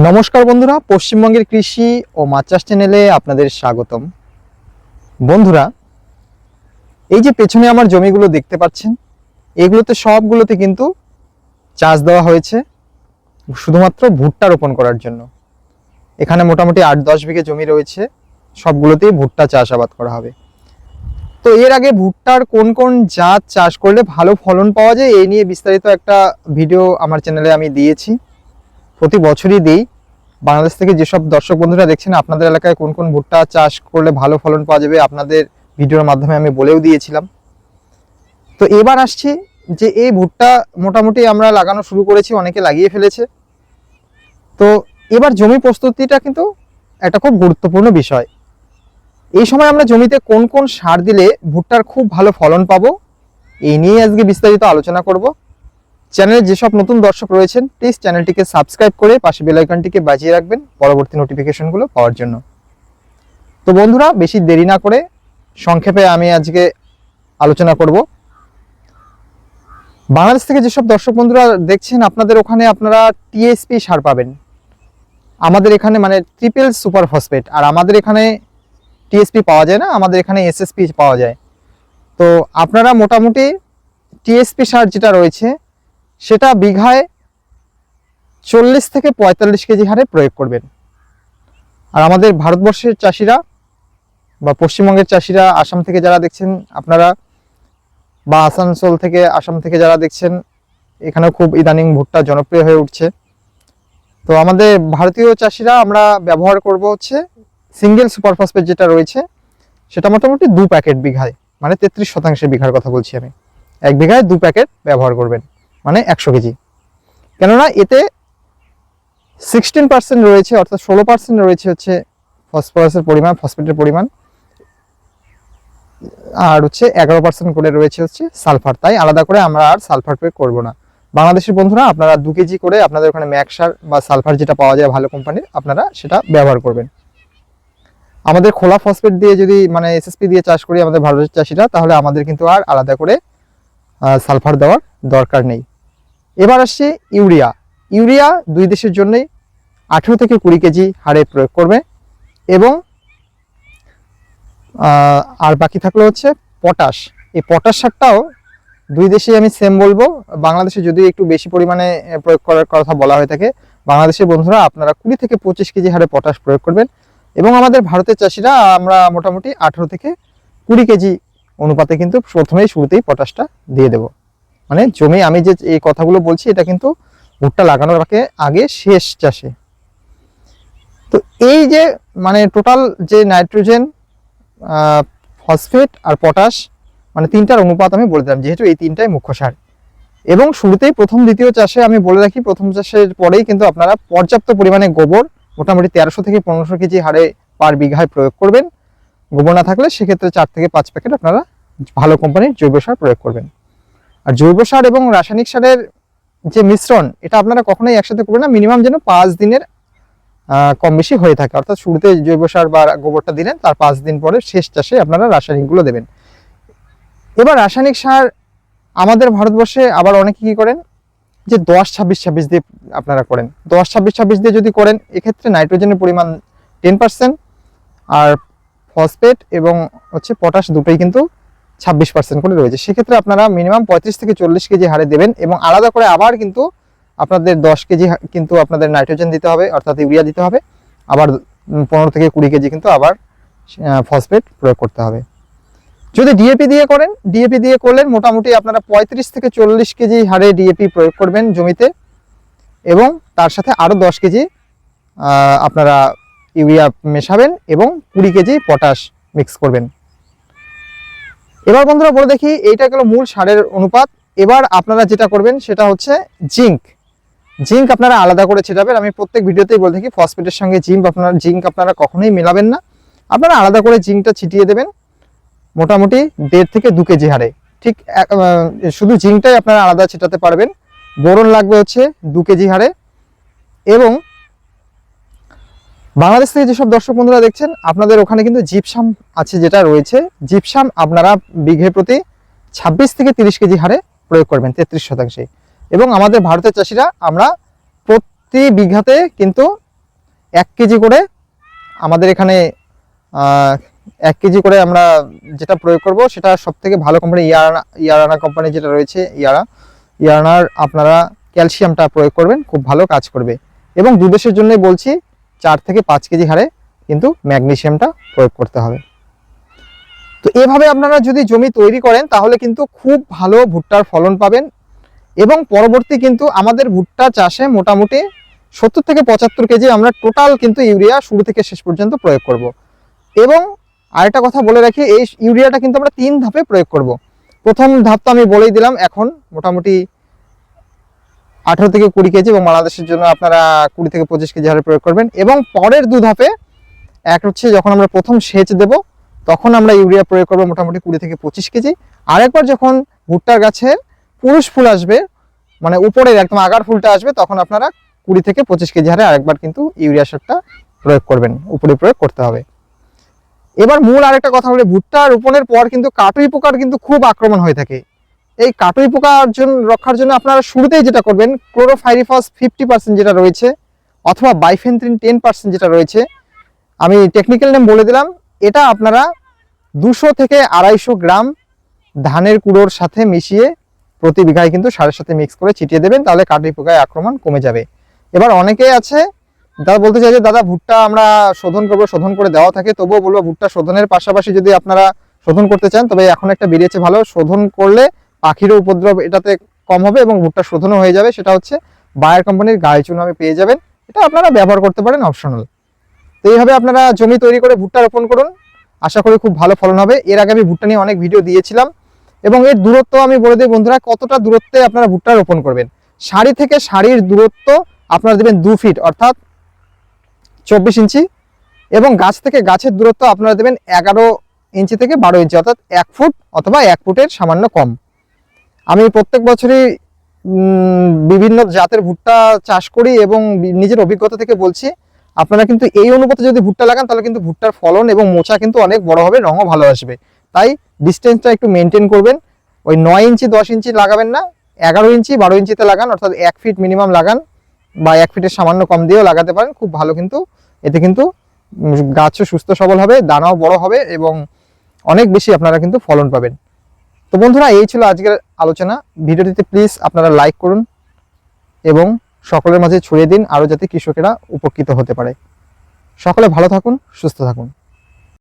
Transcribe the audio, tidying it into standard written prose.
নমস্কার বন্ধুরা, পশ্চিমবঙ্গের কৃষি ও মাছ চাষ চ্যানেলে আপনাদের স্বাগতম। বন্ধুরা, এই যে পেছনে আমার জমিগুলো দেখতে পাচ্ছেন, এগুলোতে সবগুলোতে কিন্তু চাষ দেওয়া হয়েছে শুধুমাত্র ভুট্টা রোপণ করার জন্য। এখানে মোটামুটি 8-10 বিঘে জমি রয়েছে, সবগুলোতেই ভুট্টা চাষাবাদ করা হবে। তো এর আগে ভুট্টার কোন কোন জাত চাষ করলে ভালো ফলন পাওয়া যায় এই নিয়ে বিস্তারিত একটা ভিডিও আমার চ্যানেলে আমি দিয়েছি, প্রতি বছরই দিই। বাংলাদেশ থেকে যেসব দর্শক বন্ধুরা দেখছেন, আপনাদের এলাকায় কোন কোন ভুট্টা চাষ করলে ভালো ফলন পাওয়া যাবে আপনাদের ভিডিওর মাধ্যমে আমি বলেও দিয়েছিলাম। তো এবার আসছি যে এই ভুট্টা মোটামুটি আমরা লাগানো শুরু করেছি, অনেকে লাগিয়ে ফেলেছে। তো এবার জমি প্রস্তুতিটা কিন্তু একটা খুব গুরুত্বপূর্ণ বিষয়। এই সময় আমরা জমিতে কোন কোন সার দিলে ভুট্টার খুব ভালো ফলন পাবো এই নিয়ে আজকে বিস্তারিত আলোচনা করব। চ্যানেলে যেসব নতুন দর্শক রয়েছেন প্লিজ চ্যানেলটিকে সাবস্ক্রাইব করে পাশে বেল আইকনটিকে বাজিয়ে রাখবেন পরবর্তী নোটিফিকেশনগুলো পাওয়ার জন্য। তো বন্ধুরা, বেশি দেরি না করে সংক্ষেপে আমি আজকে আলোচনা করব। বাংলাদেশ থেকে যেসব দর্শক বন্ধুরা দেখছেন, আপনাদের ওখানে আপনারা টিএসপি সার পাবেন। আমাদের এখানে মানে ট্রিপল সুপার ফসফেট, আর আমাদের এখানে টিএসপি পাওয়া যায় না, আমাদের এখানে এসএসপি পাওয়া যায়। তো আপনারা মোটামুটি টিএসপি সার যেটা রয়েছে সেটা বিঘায় 40 থেকে 45 কেজি হারে প্রয়োগ করবেন। আর আমাদের ভারতবর্ষের চাষিরা বা পশ্চিমবঙ্গের চাষিরা, আসাম থেকে যারা দেখছেন আপনারা, বা আসানসোল থেকে আসাম থেকে যারা দেখছেন, এখানেও খুব ইদানিং ভুট্টা জনপ্রিয় হয়ে উঠছে। তো আমাদের ভারতীয় চাষিরা আমরা ব্যবহার করব হচ্ছে সিঙ্গেল সুপার ফসফেট যেটা রয়েছে, সেটা মোটামুটি 2 প্যাকেট বিঘায়, মানে 33% বিঘার কথা বলছি আমি। 1 বিঘায় 2 প্যাকেট ব্যবহার করবেন, মানে 100 কেজি। কেননা এতে 16% রয়েছে, অর্থাৎ 16% রয়েছে হচ্ছে ফসফরাসের পরিমাণ, ফসফেটের পরিমাণ, আর হচ্ছে 11% করে রয়েছে হচ্ছে সালফার। তাই আলাদা করে আমরা আর সালফার প্রয়োগ করবো না। বাংলাদেশের বন্ধুরা, আপনারা 2 কেজি করে আপনাদের ওখানে ম্যাক্সার বা সালফার যেটা পাওয়া যায় ভালো কোম্পানির, আপনারা সেটা ব্যবহার করবেন। আমাদের খোলা ফসফেট দিয়ে যদি মানে এসএসপি দিয়ে চাষ করি আমাদের ভারতের চাষিরা, তাহলে আমাদের কিন্তু আর আলাদা করে সালফার দেওয়ার দরকার নেই। এবার আসছে ইউরিয়া। ইউরিয়া 2 দেশের জন্যই 18 থেকে 20 কেজি হারে প্রয়োগ করবে। এবং আর বাকি থাকলো হচ্ছে পটাশ। এই পটাশ সারটাও 2 দেশে আমি সেম বলবো। বাংলাদেশে যদি একটু বেশি পরিমাণে প্রয়োগ করার কথা বলা হয়ে থাকে, বাংলাদেশের বন্ধুরা আপনারা 20 থেকে 25 কেজি হারে পটাশ প্রয়োগ করবেন। এবং আমাদের ভারতের চাষিরা আমরা মোটামুটি 18 থেকে 20 কেজি অনুপাতে কিন্তু প্রথমেই শুরুতেই পটাশটা দিয়ে দেব। মানে জমি আমি যে এই কথাগুলো বলছি এটা কিন্তু ভুট্টা লাগানোর আগে শেষ চাষে। তো এই যে মানে টোটাল যে নাইট্রোজেন, ফসফেট আর পটাশ, মানে 3টার অনুপাত আমি বলে দিলাম, যেহেতু এই 3টাই মুখ্য সার। এবং শুরুতেই প্রথম দ্বিতীয় চাষে আমি বলে রাখি, প্রথম চাষের পরেই কিন্তু আপনারা পর্যাপ্ত পরিমাণে গোবর মোটামুটি 1300 থেকে 1500 কেজি হারে পার বিঘায় প্রয়োগ করবেন। গোবর না থাকলে সেক্ষেত্রে 4 থেকে 5 প্যাকেট আপনারা ভালো কোম্পানির জৈব সার প্রয়োগ করবেন। আর জৈব সার এবং রাসায়নিক সারের যে মিশ্রণ, এটা আপনারা কখনোই একসাথে করবেন না। মিনিমাম যেন 5 দিনের কম বেশি হয়ে থাকে, অর্থাৎ শুরুতে জৈব সার বা গোবরটা দিলেন, তার 5 দিন পরে শেষ চাষে আপনারা রাসায়নিকগুলো দেবেন। এবার রাসায়নিক সার আমাদের ভারতবর্ষে আবার অনেকে কি করেন যে 10-26-26 দিয়ে আপনারা করেন। 10-26-26 দিয়ে যদি করেন, এক্ষেত্রে নাইট্রোজেনের পরিমাণ 10%, আর ফসফেট এবং হচ্ছে পটাশ দুটোই কিন্তু 26% করে রয়েছে। সেক্ষেত্রে আপনারা মিনিমাম 35 থেকে 40 কেজি হারে দেবেন। এবং আলাদা করে আবার কিন্তু আপনাদের 10 কেজি কিন্তু আপনাদের নাইট্রোজেন দিতে হবে, অর্থাৎ ইউরিয়া দিতে হবে। আবার 15 থেকে 20 কেজি কিন্তু আবার ফসফেট প্রয়োগ করতে হবে। যদি ডিএপি দিয়ে করেন, ডিএপি দিয়ে করলেন মোটামুটি আপনারা 35 থেকে 40 কেজি হারে ডিএপি প্রয়োগ করবেন জমিতে, এবং তার সাথে আরও 10 কেজি আপনারা ইউরিয়া মেশাবেন এবং 20 কেজি পটাশ মিক্স করবেন। এবার বন্ধুরা বলে দেখি, এইটা গেল মূল সারের অনুপাত। এবার আপনারা যেটা করবেন সেটা হচ্ছে জিঙ্ক। জিঙ্ক আপনারা আলাদা করে ছিটাবেন। আমি প্রত্যেক ভিডিওতেই বলে থাকি, ফসফেটের সঙ্গে জিঙ্ক আপনারা কখনোই মেলাবেন না। আপনারা আলাদা করে জিঙ্কটা ছিটিয়ে দেবেন মোটামুটি 1.5 থেকে 2 কেজি হারে। ঠিক শুধু জিঙ্কটাই আপনারা আলাদা ছিটাতে পারবেন। বোরন লাগবে হচ্ছে 2 কেজি হারে, এবং বাংলাদেশ থেকে যেসব দর্শক বন্ধুরা দেখছেন, আপনাদের ওখানে কিন্তু জিপসাম আছে, যেটা রয়েছে জিপসাম আপনারা বিঘে প্রতি 26 থেকে 30 কেজি হারে প্রয়োগ করবেন 33%। এবং আমাদের ভারতের চাষিরা আমরা প্রতি বিঘাতে কিন্তু 1 কেজি করে আমাদের এখানে 1 কেজি করে আমরা যেটা প্রয়োগ করব সেটা সব থেকে ভালো কোম্পানি ইয়ারানা কোম্পানি যেটা রয়েছে, ইয়ারানার আপনারা ক্যালসিয়ামটা প্রয়োগ করবেন, খুব ভালো কাজ করবে। এবং দুধের জন্য বলছি 4 থেকে 5 কেজি হারে কিন্তু ম্যাগনেসিয়ামটা প্রয়োগ করতে হবে। তো এভাবে আপনারা যদি জমি তৈরি করেন তাহলে কিন্তু খুব ভালো ভুট্টার ফলন পাবেন। এবং পরবর্তী কিন্তু আমাদের ভুট্টা চাষে মোটামুটি 70 থেকে 75 কেজি আমরা টোটাল কিন্তু ইউরিয়া শুরু থেকে শেষ পর্যন্ত প্রয়োগ করব। এবং আরেকটা কথা বলে রাখি, এই ইউরিয়াটা কিন্তু আমরা 3 ধাপে প্রয়োগ করব। প্রথম ধাপ তো আমি বলেই দিলাম, এখন মোটামুটি 18 থেকে 20 কেজি, এবং বাংলাদেশের জন্য আপনারা 20 থেকে 25 কেজি হারে প্রয়োগ করবেন। এবং পরের 2 ধাপে, এক হচ্ছে যখন আমরা প্রথম সেচ দেব তখন আমরা ইউরিয়া প্রয়োগ করবো মোটামুটি 20 থেকে 25 কেজি। আরেকবার যখন ভুট্টার গাছে পুরুষ ফুল আসবে, মানে উপরের একদম আগার ফুলটা আসবে, তখন আপনারা 20 থেকে 25 কেজি হারে আরেকবার কিন্তু ইউরিয়া সারটা প্রয়োগ করবেন, উপরে প্রয়োগ করতে হবে। এবার মূল আরেকটা কথা বলি, ভুট্টা রোপণের পর কিন্তু কাটুই পোকার কিন্তু খুব আক্রমণ হয়ে থাকে। এই কাটুই পোকার জন্য রক্ষার জন্য আপনারা শুরুতেই যেটা করবেন, ক্লোরোফাইরিফস 50% যেটা রয়েছে, অথবা বাইফেন্থ্রিন 10% যেটা রয়েছে, আমি টেকনিক্যাল নেম বলে দিলাম, এটা আপনারা 200 থেকে 250 গ্রাম ধানের কুড়োর সাথে মিশিয়ে প্রতি বিঘায় কিন্তু সারের সাথে মিক্স করে ছিটিয়ে দেবেন, তাহলে কাটুই পোকায় আক্রমণ কমে যাবে। এবার অনেকেই আছে দাদা বলতে চাই যে দাদা ভুট্টা আমরা শোধন করবো, শোধন করে দেওয়া থাকে, তবুও বলবো ভুট্টা শোধনের পাশাপাশি যদি আপনারা শোধন করতে চান, তবে এখন একটা বেরিয়েছে ভালো, শোধন করলে পাখিরও উপদ্রব এটাতে কম হবে এবং ভুট্টা শোধনও হয়ে যাবে। সেটা হচ্ছে বায়ার কোম্পানির গায়ে চুন আমি পেয়ে যাবেন, এটা আপনারা ব্যবহার করতে পারেন, অপশনাল। তো এইভাবে আপনারা জমি তৈরি করে ভুট্টা রোপণ করুন, আশা করি খুব ভালো ফলন হবে। এর আগে আমি ভুট্টা নিয়ে অনেক ভিডিও দিয়েছিলাম, এবং এর দূরত্ব আমি বলে দিই বন্ধুরা, কতটা দূরত্বে আপনারা ভুট্টা রোপণ করবেন। সারি থেকে সারির দূরত্ব আপনারা দেবেন 2 ফিট অর্থাৎ 24 ইঞ্চি, এবং গাছ থেকে গাছের দূরত্ব আপনারা দেবেন 11 ইঞ্চি থেকে 12 ইঞ্চি অর্থাৎ 1 ফুট অথবা 1 ফুটের সামান্য কম। আমি প্রত্যেক বছরই বিভিন্ন জাতের ভুট্টা চাষ করি এবং নিজের অভিজ্ঞতা থেকে বলছি, আপনারা কিন্তু এই অনুপাতে যদি ভুট্টা লাগান তাহলে কিন্তু ভুট্টার ফলন এবং মোচা কিন্তু অনেক বড় হবে, রঙও ভালো আসবে। তাই ডিস্টেন্সটা একটু মেনটেন করবেন, ওই 9 ইঞ্চি 10 ইঞ্চি লাগাবেন না, 11 ইঞ্চি 12 ইঞ্চিতে লাগান, অর্থাৎ 1 ফিট মিনিমাম লাগান, বা 1 ফিটের সামান্য কম দিয়েও লাগাতে পারেন, খুব ভালো। কিন্তু এতে কিন্তু গাছও সুস্থ সবল হবে, দানাও বড় হবে এবং অনেক বেশি আপনারা কিন্তু ফলন পাবেন। তো বন্ধুরা, এই ছিল আজকের আলোচনা। ভিডিওটিতে প্লিজ আপনারা লাইক করুন এবং সকলের মাঝে ছড়িয়ে দিন, আরও যাতে কৃষকেরা উপকৃত হতে পারে। সকলে ভালো থাকুন, সুস্থ থাকুন।